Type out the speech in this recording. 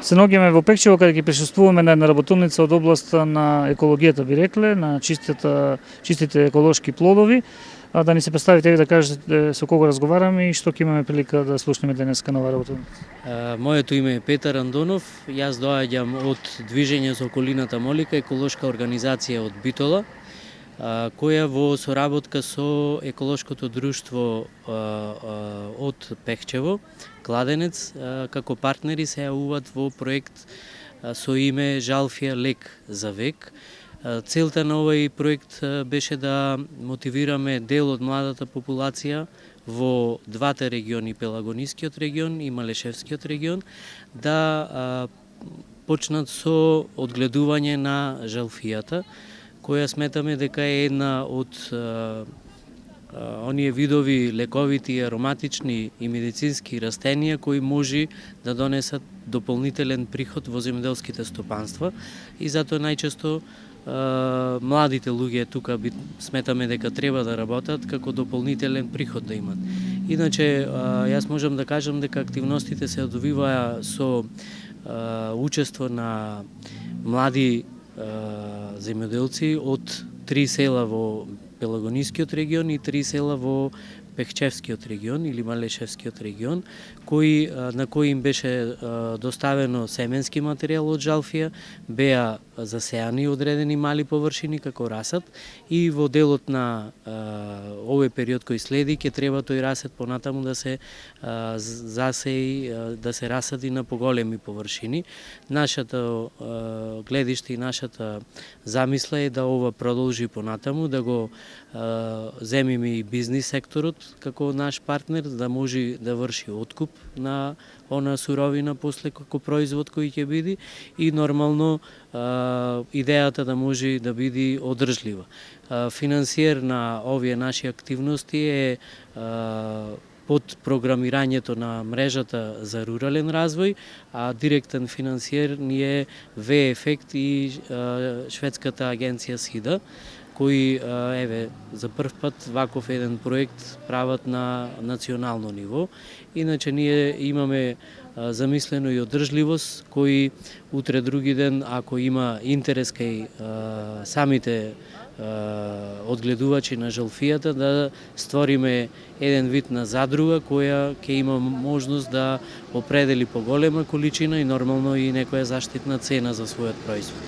Се наоѓаме во Пекчево каде ќе присуствуваме на една работилница од областа на екологијата, би рекле, на чистите еколошки плодови. А да ни се представите и да кажете со кого разговараме и што ќе имаме прилика да слушнеме денеска на оваа работилница. Моето име е Петар Андонов, јас доаѓам од Движење за околината Молика, еколошка организација од Битола, која во соработка со еколошкото друштво од Пехчево, Кладенец, како партнери се јавуваат во проект со име Жалфија лек за век. Целта на овој проект беше да мотивираме дел од младата популација во двата региони, Пелагонискиот регион и Малешевскиот регион, да почнат со одгледување на жалфијата, која сметаме дека е една од оние видови лековити, ароматични и медицински растенија кои може да донесат дополнителен приход во земјоделските стопанства и затоа најчесто младите луѓе тука сметаме дека треба да работат како дополнителен приход да имат. Иначе, јас можам да кажам дека активностите се одвиваа со учество на млади земјоделци од 3 села во Пелагонискиот регион и 3 села во Пехчевскиот регион или Малешевскиот регион, на кои им беше доставено семенски материјал од жалфија, беа засеани одредени мали површини како расад и во делот на овој период кој следи ќе треба тој расад понатаму да се засеи, да се расади на поголеми површини. Нашата гледиште и нашата замисла е да ова продолжи понатаму, да го земиме и бизнис секторот како наш партнер, да може да врши откуп на она суровина после како производ кој ќе биде и нормално идејата да може да биде одржлива. Финансиер на овие наши активности е под програмирањето на мрежата за рурален развој, а директен финансиер ни е В-ефект и шведската агенција СИДА, кои за прв пат ваков еден проект прават на национално ниво. Иначе ние имаме замислено и одржливост, кои утре други ден, ако има интерес кај самите одгледувачи на жалфијата, да створиме еден вид на задруга која ќе има можност да определи поголема количина и нормално и некоја заштитна цена за својот производ.